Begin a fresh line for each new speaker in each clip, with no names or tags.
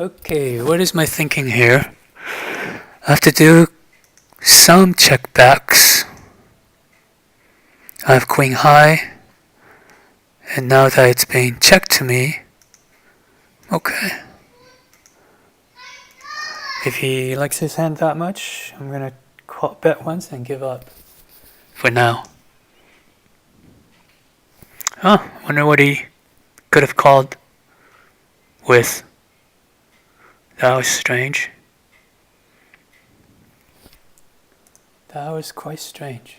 Okay, what is my thinking here? I have to do some checkbacks. I have queen high, and now that it's being checked to me, okay. If he likes his hand that much, I'm gonna bet once and give up. For now. Huh, wonder what he could have called with. That was strange. That was quite strange.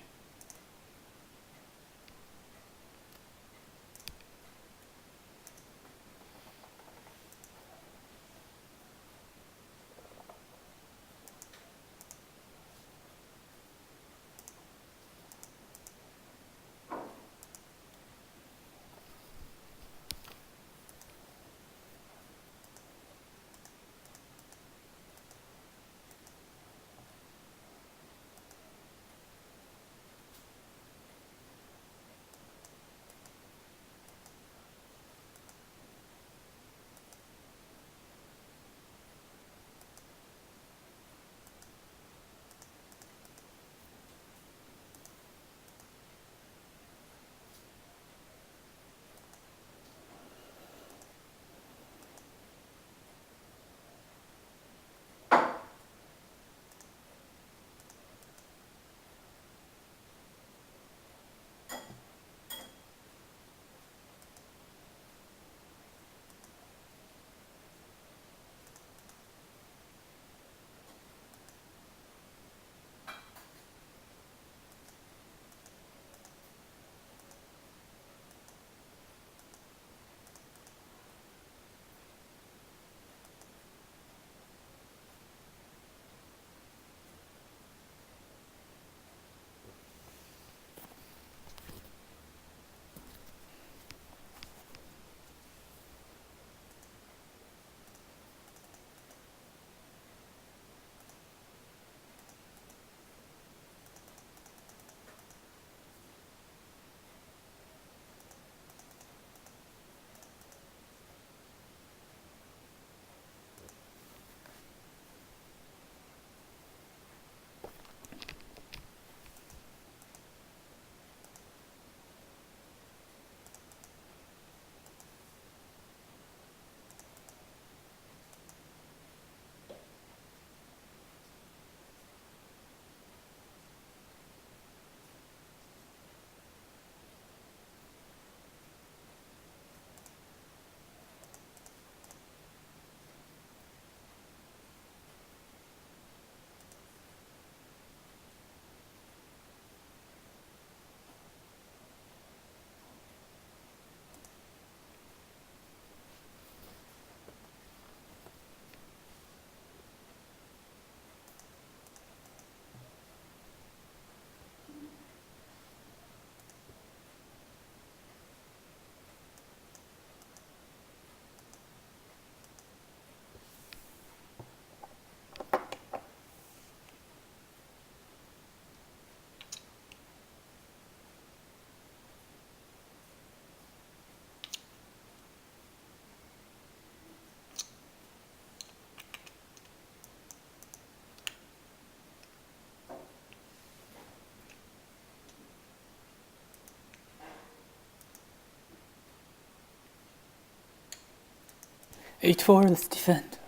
H4, let's defend.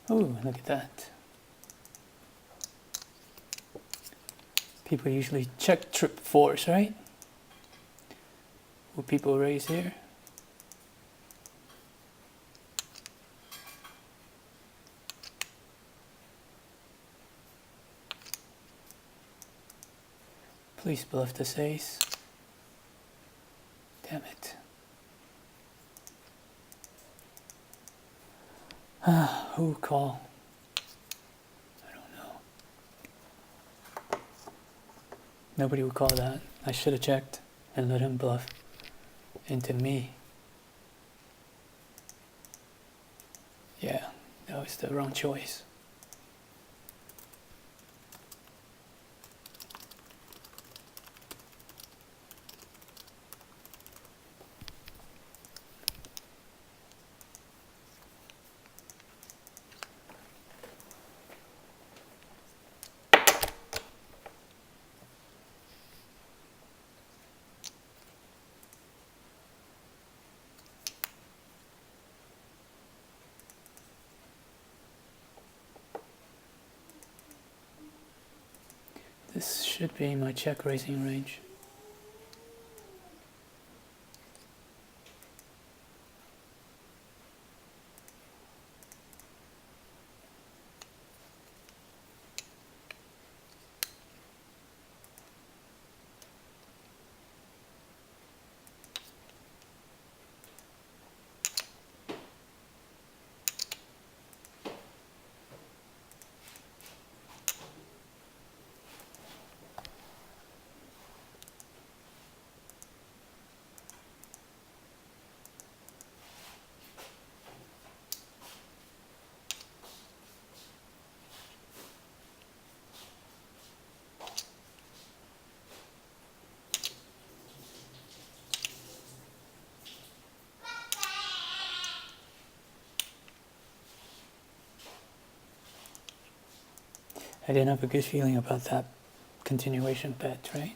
Oh, look at that. People usually check trip fours, right? Will people raise here? Please bluff this ace. Damn it. Who call? I don't know. Nobody would call that. I should have checked and let him bluff into me. Yeah, that was the wrong choice. This should be my check raising range. I didn't have a good feeling about that continuation bet, right?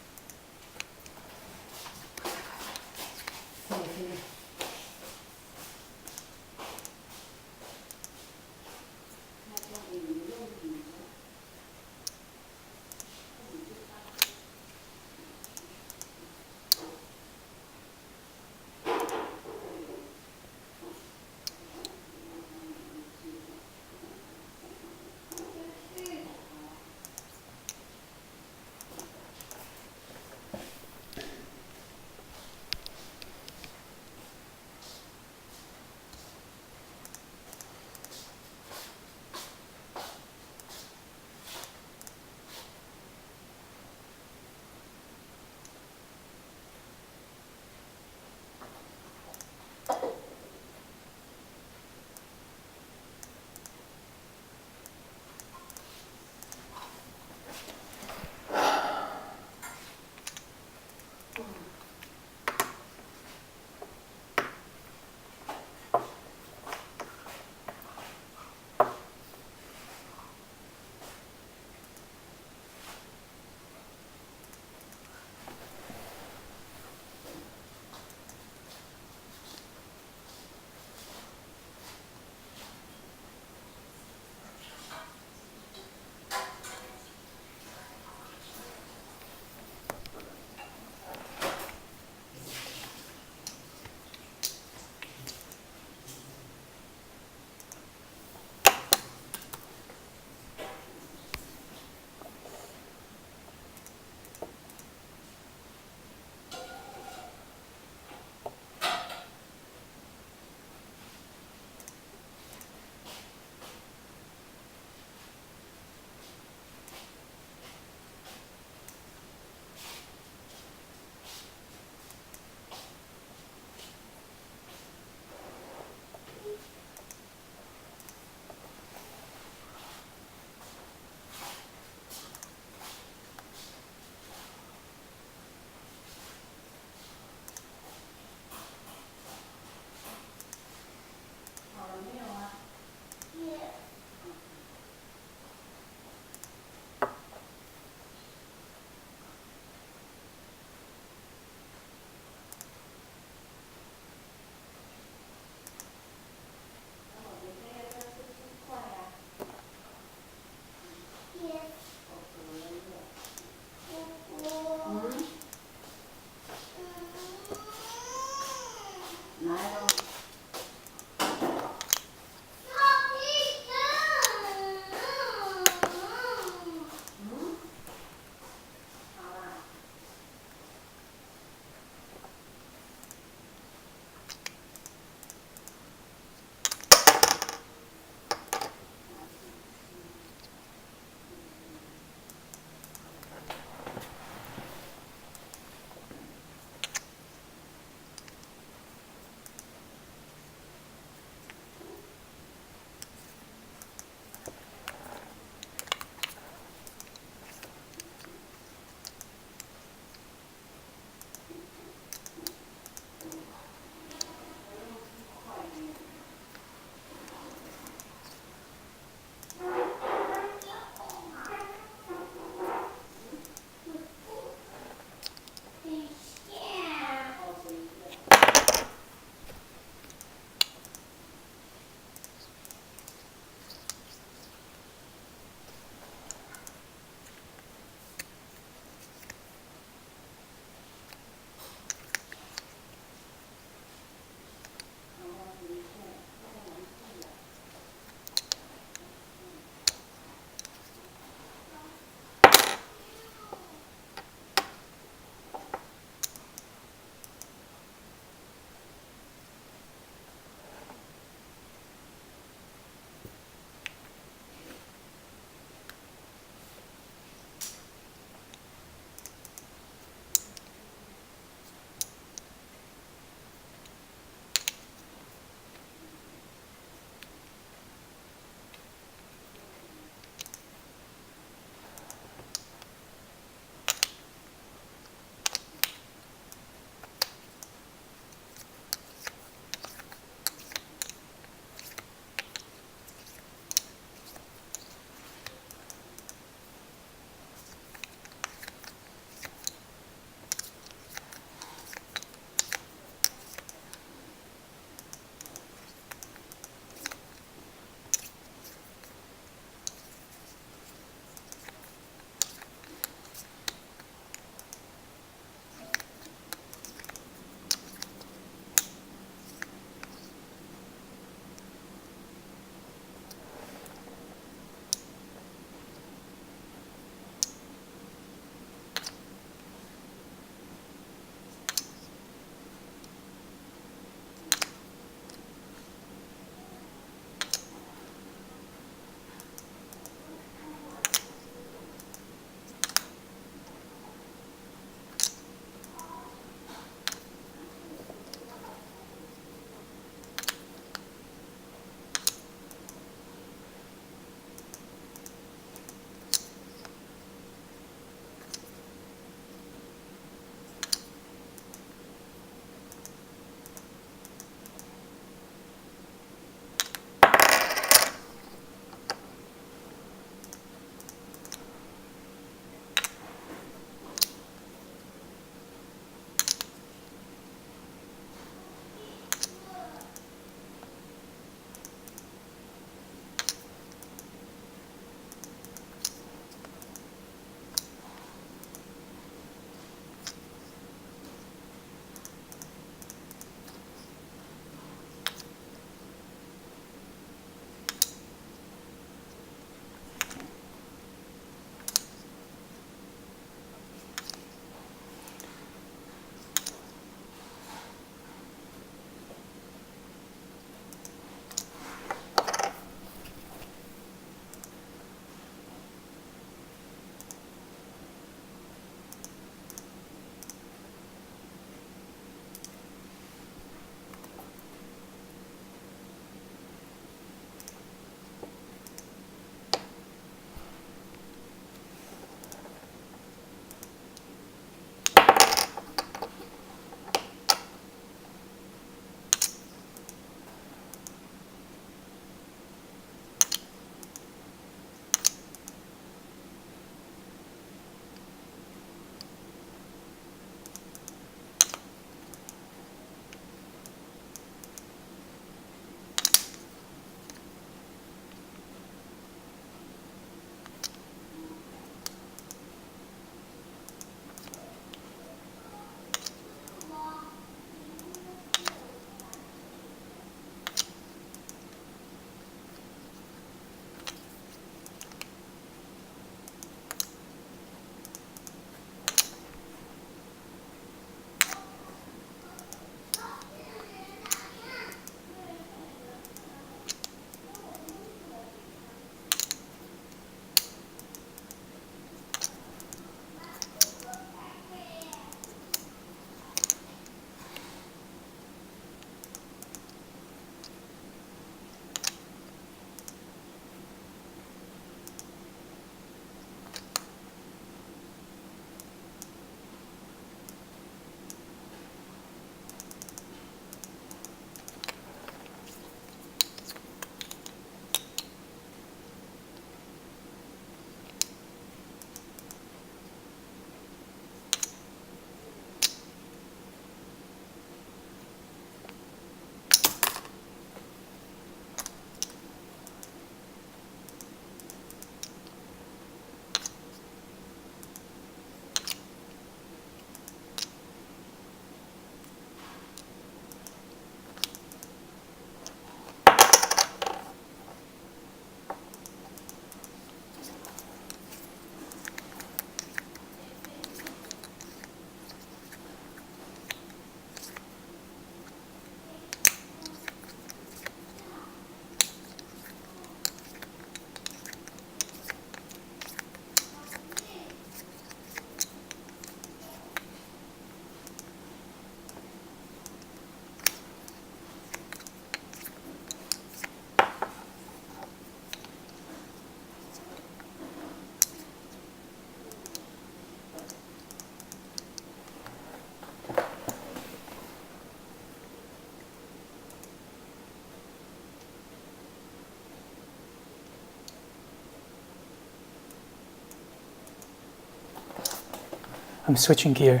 I'm switching gear.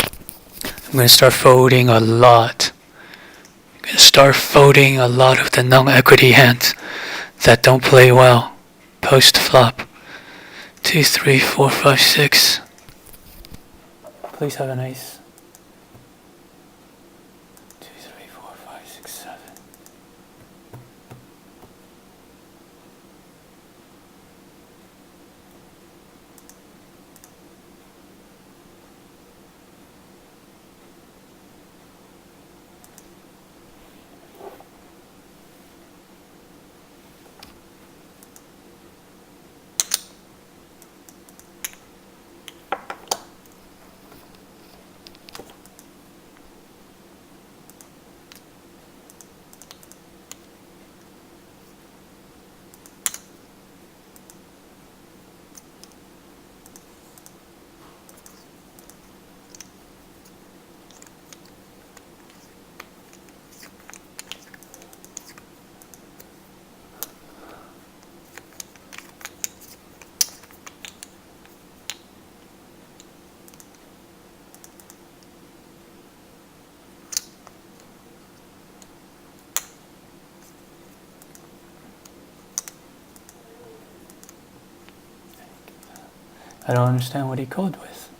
I'm going to start folding a lot. I'm going to start folding a lot of the non-equity hands that don't play well post-flop. 2, 3, 4, 5, 6. Please have an ace. 2, 3, 4, 5, 6, 7. I don't understand what he called with.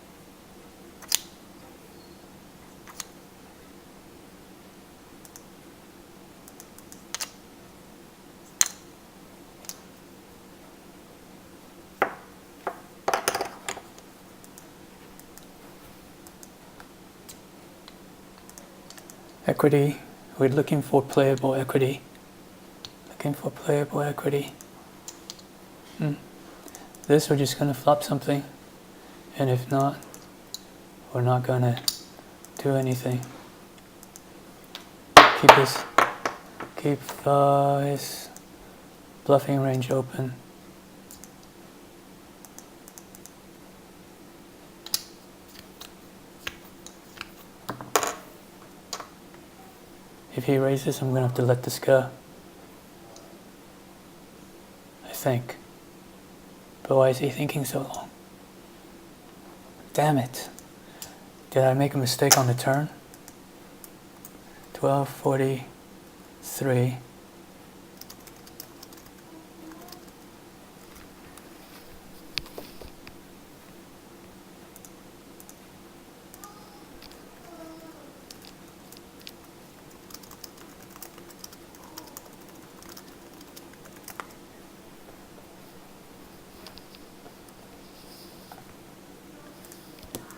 Equity. We're looking for playable equity. Looking for playable equity. This, we're just going to flop something. And if not, we're not going to do anything. Keep his bluffing range open. If he raises, I'm going to have to let this go. I think. But why is he thinking so long? Damn it. Did I make a mistake on the turn? 1243.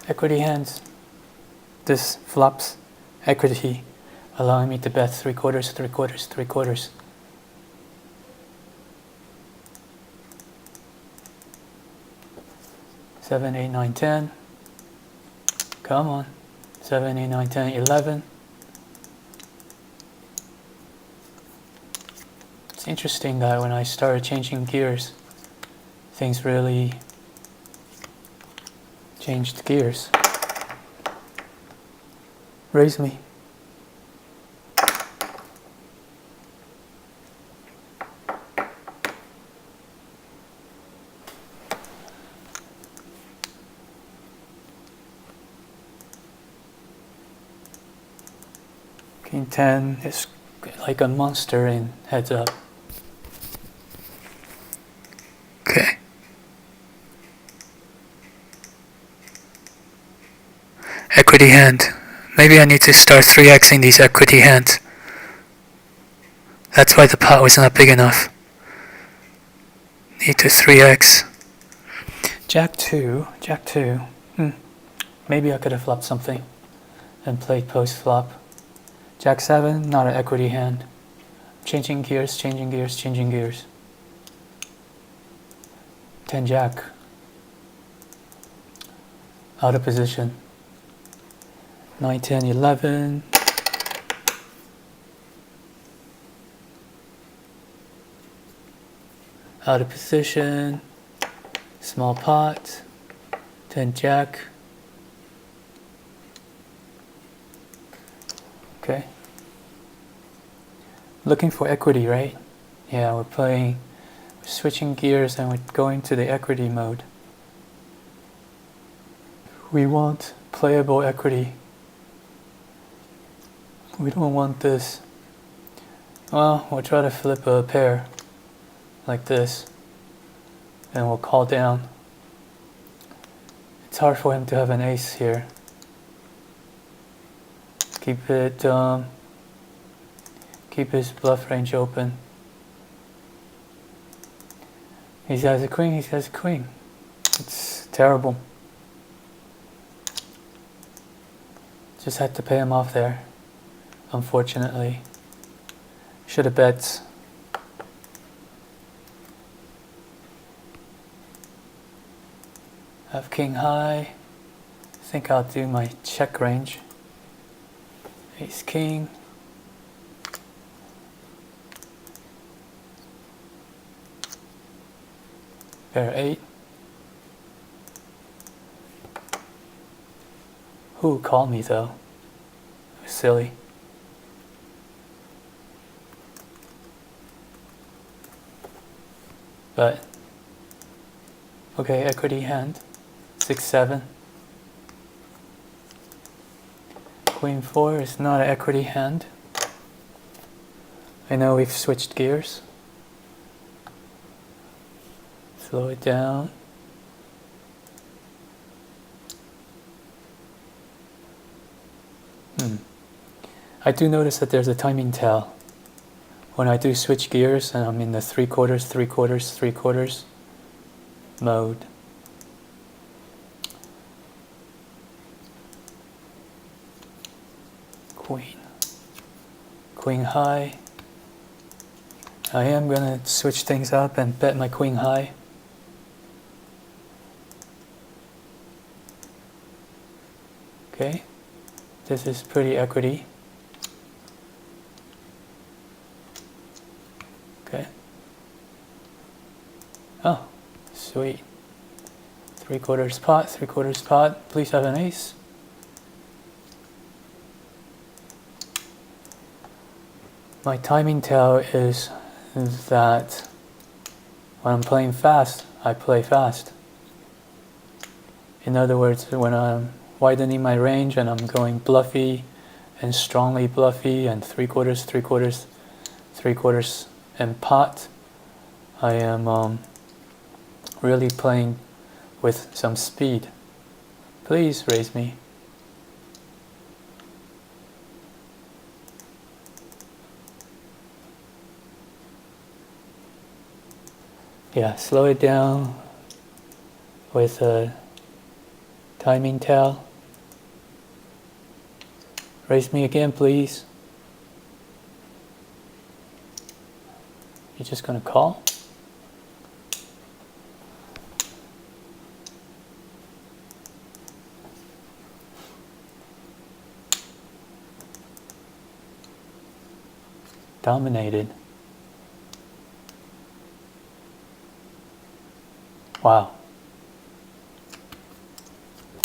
Equity hands. This flops equity, allowing me to bet 3/4, 3/4, 3/4. Seven, 8, 9, 10. Come on. 7, 8, 9, 10, 11. It's interesting that when I started changing gears, things really changed gears. Raise me. King 10 is like a monster in heads up. Okay. Equity hand. Maybe I need to start 3xing these equity hands. That's why the pot was not big enough. Need to 3x. Jack 2. Jack 2. Maybe I could have flopped something and played post flop. Jack 7, not an equity hand. Changing gears, changing gears, changing gears. 10 Jack. Out of position. 9, 10, 11. Out of position. Small pot. 10 Jack. Okay. Looking for equity, right? Yeah, we're switching gears and we're going to the equity mode. We want playable equity. We don't want this. Well, we'll try to flip a pair like this, and we'll call down. It's hard for him to have an ace here. Keep his bluff range open. He has a queen, he has a queen. It's terrible. Just had to pay him off there, unfortunately. Should have bet. Have king high. I think I'll do my check range. Ace king. Pair 8. Who called me though? It was silly. But okay, equity hand. 6-7. Queen 4 is not an equity hand. I know we've switched gears. Slow it down. I do notice that there's a timing tell. When I do switch gears and I'm in the 3/4, 3/4, 3/4 mode. Queen. Queen high. I am going to switch things up and bet my queen high. Okay. This is pretty equity. Okay. Oh, sweet. 3/4 pot, 3/4 pot. Please have an ace. My timing tell is that when I'm playing fast, I play fast. In other words, when I'm widening my range and I'm going bluffy and strongly bluffy and 3/4, 3/4, 3/4 and pot, I am really playing with some speed. Please raise me. Yeah, slow it down with a timing tell. Raise me again, please. You're just gonna call? Dominated. Wow.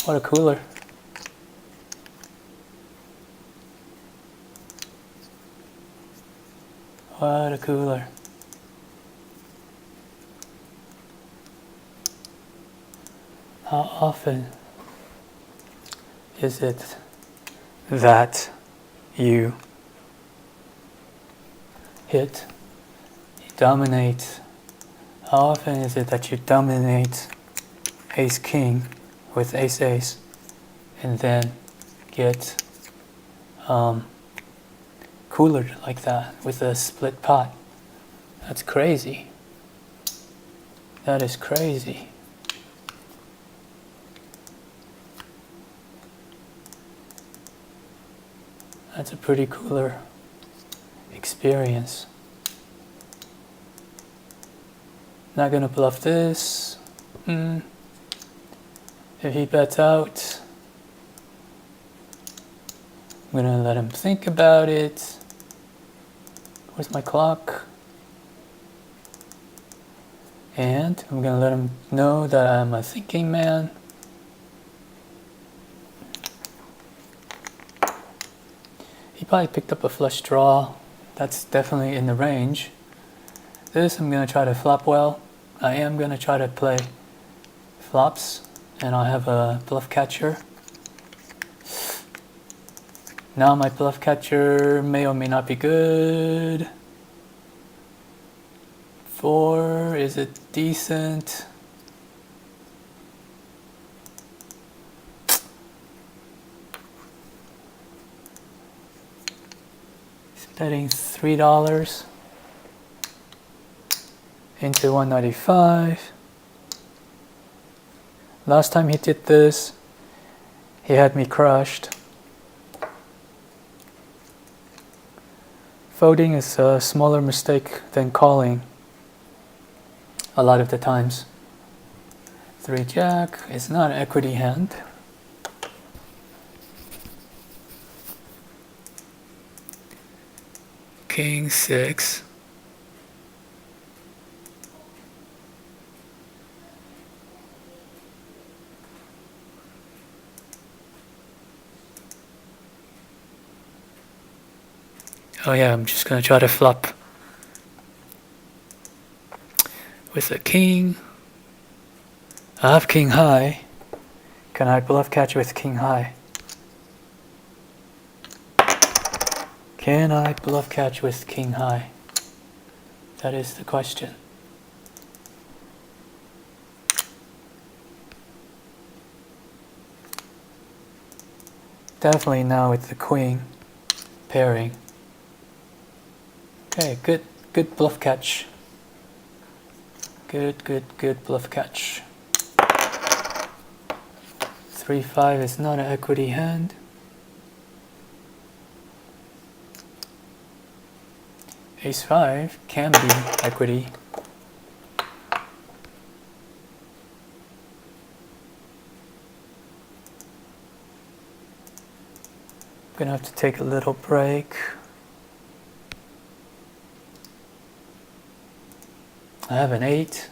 What a cooler. What a cooler. How often is it that you hit, you dominate? How often is it that you dominate ace king with ace ace and then get cooler like that with a split pot? That's crazy. That is crazy. That's a pretty cooler experience. Not gonna bluff this. If he bets out, I'm gonna let him think about it. Where's my clock? And I'm gonna let him know that I'm a thinking man. He probably picked up a flush draw. That's definitely in the range. This I'm gonna try to flop well. I am gonna try to play flops and I have a bluff catcher. Now my bluff catcher may or may not be good. 4, is it decent? He's betting $3 into 195. Last time he did this, he had me crushed. Folding is a smaller mistake than calling a lot of the times. 3 Jack is not an equity hand. King 6. Oh yeah, I'm just gonna try to flop with a king. I have king high. Can I bluff catch with king high? Can I bluff catch with king high? That is the question. Definitely now with the queen pairing. Okay, good bluff catch. Good bluff catch. 3-5 is not an equity hand. Ace-5 can be equity. I'm gonna have to take a little break. I have an 8.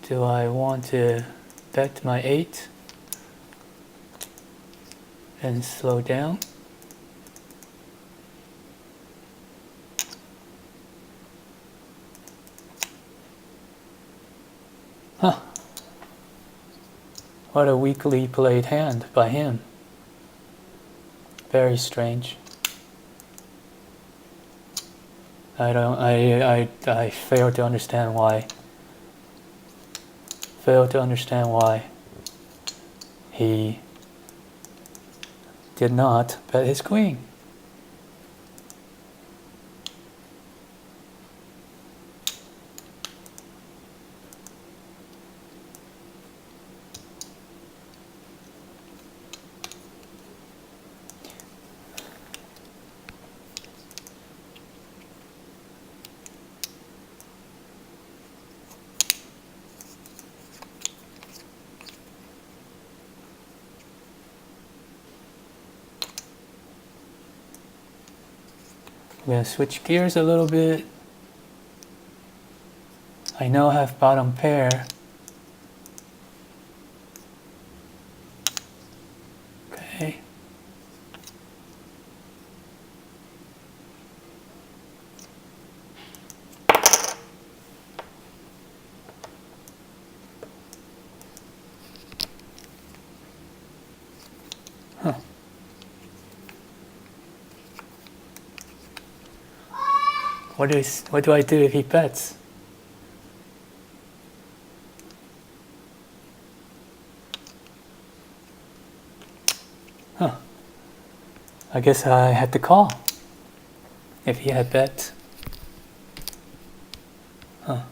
Do I want to bet my 8 and slow down? Huh. What a weakly played hand by him. Very strange. I fail to understand why. Fail to understand why he did not bet his queen. I'm gonna switch gears a little bit. I now have bottom pair. Okay. Huh. What do I do if he bets? Huh. I guess I had to call if he had bet. Huh.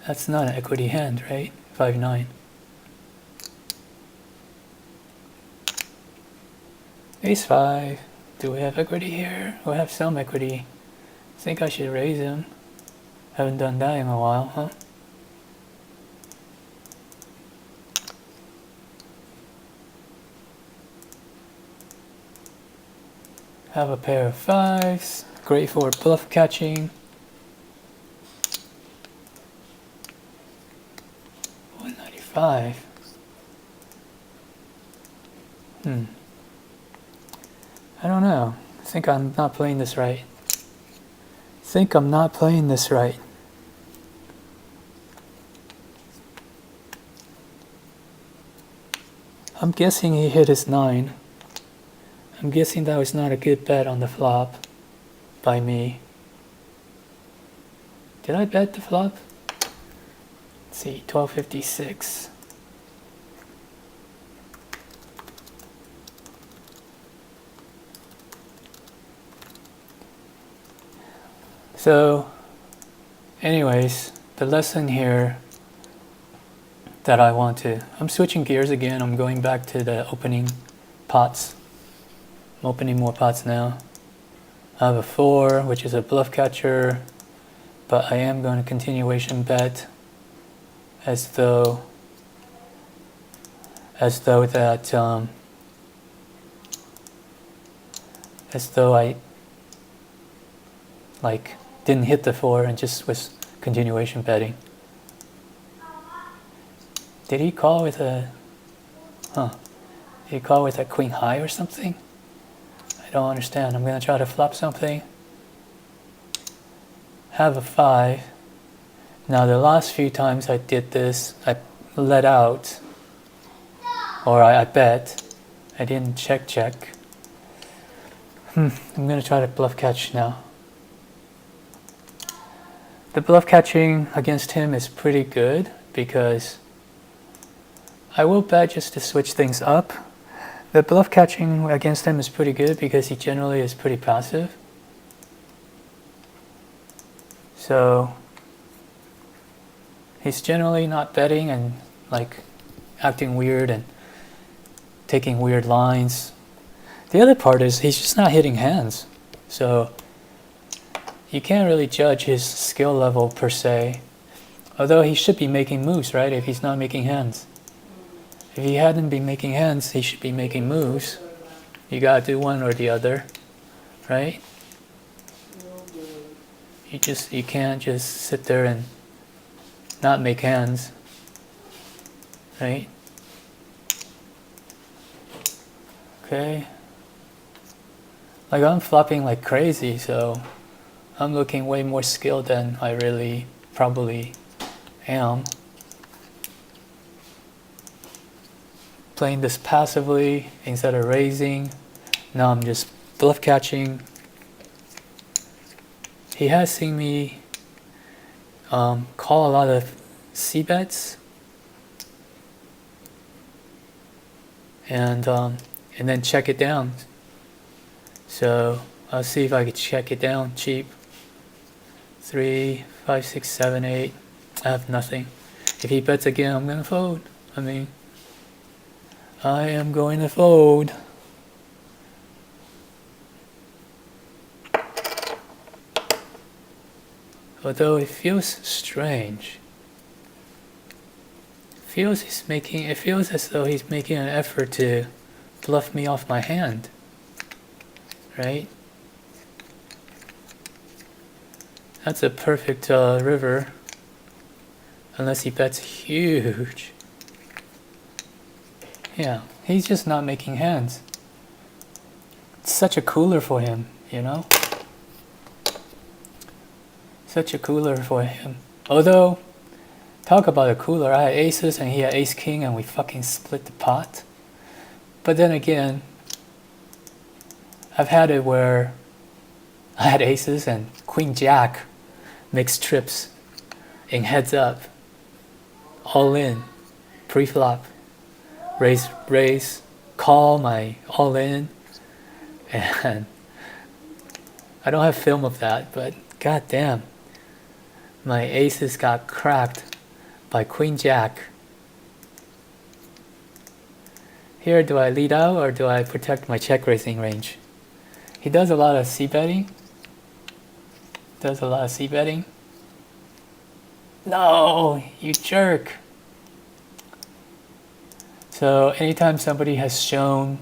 That's not an equity hand, right? 5-9. Ace-5. Do we have equity here? We have some equity. I think I should raise him. Haven't done that in a while, huh? Have a pair of 5s. Great for bluff catching. 195. I don't know. I think I'm not playing this right. I'm guessing he hit his 9. I'm guessing that was not a good bet on the flop by me. Did I bet the flop? Let's see, 1256. So, anyways, the lesson here that I'm switching gears again. I'm going back to the opening pots. I'm opening more pots now. I have a 4, which is a bluff catcher, but I am going to continuation bet as though I like didn't hit the 4 and just was continuation betting. Did he call with a did he call with a queen high or something? I don't understand. I'm gonna try to flop something. Have a 5. Now the last few times I did this, I let out, or I bet. I didn't check. I'm gonna try to bluff catch now. The bluff catching against him is pretty good because I will bet just to switch things up. The bluff catching against him is pretty good because he generally is pretty passive. So he's generally not betting and like acting weird and taking weird lines. The other part is he's just not hitting hands. So you can't really judge his skill level per se. Although he should be making moves, right, if he's not making hands. If he hadn't been making hands, he should be making moves. You gotta do one or the other, right? You can't just sit there and not make hands, right? Okay. Like I'm flopping like crazy, so I'm looking way more skilled than I really probably am. Playing this passively instead of raising. Now I'm just bluff catching. He has seen me call a lot of C bets, and then check it down. So I'll see if I can check it down cheap. 3, 5, 6, 7, 8. I have nothing. If he bets again, I'm gonna fold. I am going to fold. Although it feels strange. It feels as though he's making an effort to bluff me off my hand. Right? That's a perfect river. Unless he bets huge. Yeah, he's just not making hands. It's such a cooler for him, you know? Such a cooler for him. Although, talk about a cooler. I had aces and he had ace king and we fucking split the pot. But then again, I've had it where I had aces and queen jack makes trips in heads up. All in, pre-flop. Raise, call my all in, and I don't have film of that, but goddamn, my aces got cracked by queen jack. Here, do I lead out or do I protect my check raising range? He does a lot of c betting. No, you jerk. So anytime somebody has shown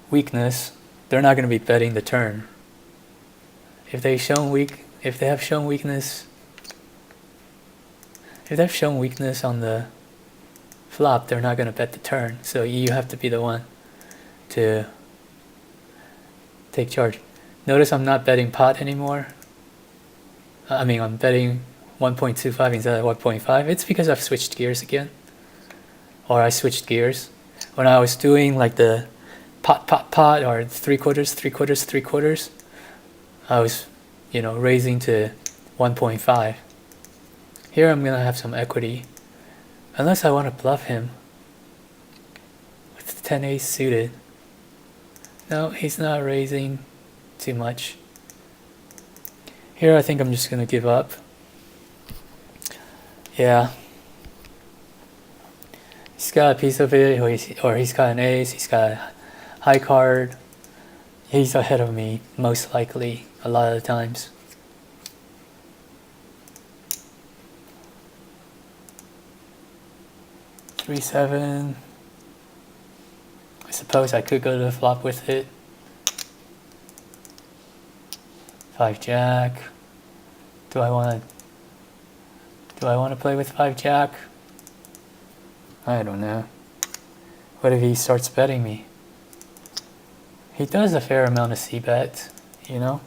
weakness, they're not going to be betting the turn. If they've shown weakness on the flop, they're not going to bet the turn. So you have to be the one to take charge. Notice I'm not betting pot anymore. I'm betting 1.25 instead of 1.5. It's because I've switched gears again. Or I switched gears. when I was doing like the pot, pot, pot, or 3/4, 3/4, 3/4, I was, raising to 1.5. Here I'm gonna have some equity, unless I want to bluff him with 10 ace suited. No, he's not raising too much. Here I think I'm just gonna give up. Yeah. He's got a piece of it, or he's got an ace, he's got a high card. He's ahead of me, most likely, a lot of the times. Three, 7. I suppose I could go to the flop with it. 5 jack. Do I want to play with 5 jack? I don't know. What if he starts betting me? He does a fair amount of c-bet, The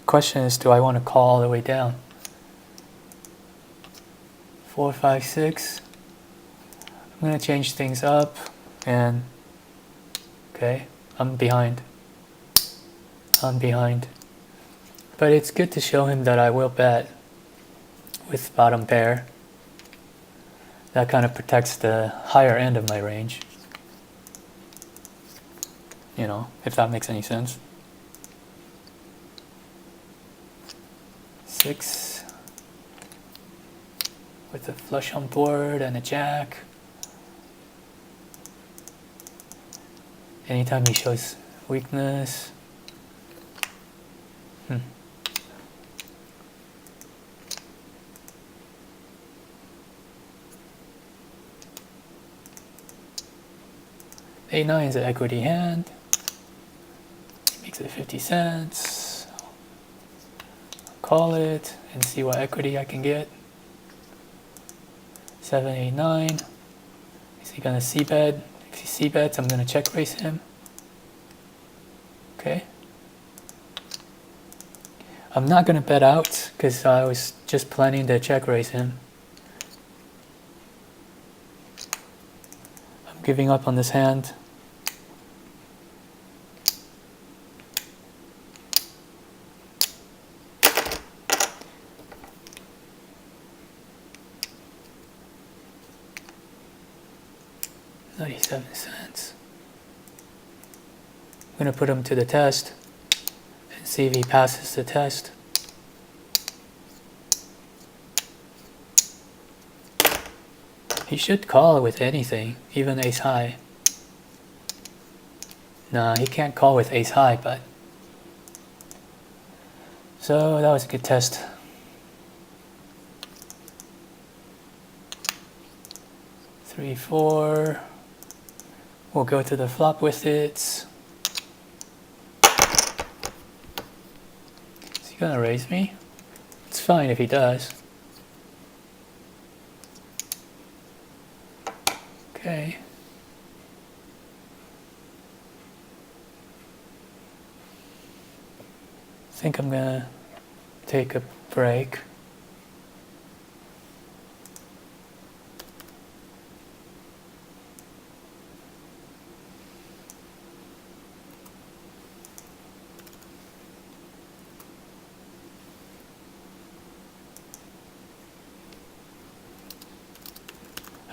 question is, do I want to call all the way down? 4, 5, 6. I'm going to change things up, and okay, I'm behind. But it's good to show him that I will bet with bottom pair. That kind of protects the higher end of my range. If that makes any sense. 6 with a flush on board and a jack. Anytime he shows weakness. 8-9 is an equity hand. Makes it 50 cents. Call it and see what equity I can get. 7, 8, 9. Is he gonna c-bet? If he c-bets, I'm gonna check raise him. Okay. I'm not gonna bet out because I was just planning to check raise him. I'm giving up on this hand. $0.97. I'm going to put him to the test and see if he passes the test. He should call with anything, even ace high. Nah, he can't call with ace high, but... So that was a good test. Three, 4. We'll go to the flop with it. Is he gonna raise me? It's fine if he does. Okay. I think I'm gonna take a break.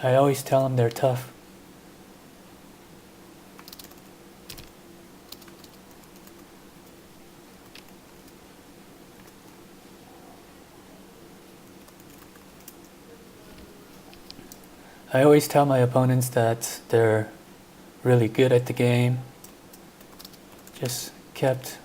I always tell them they're tough. I always tell my opponents that they're really good at the game. Just kept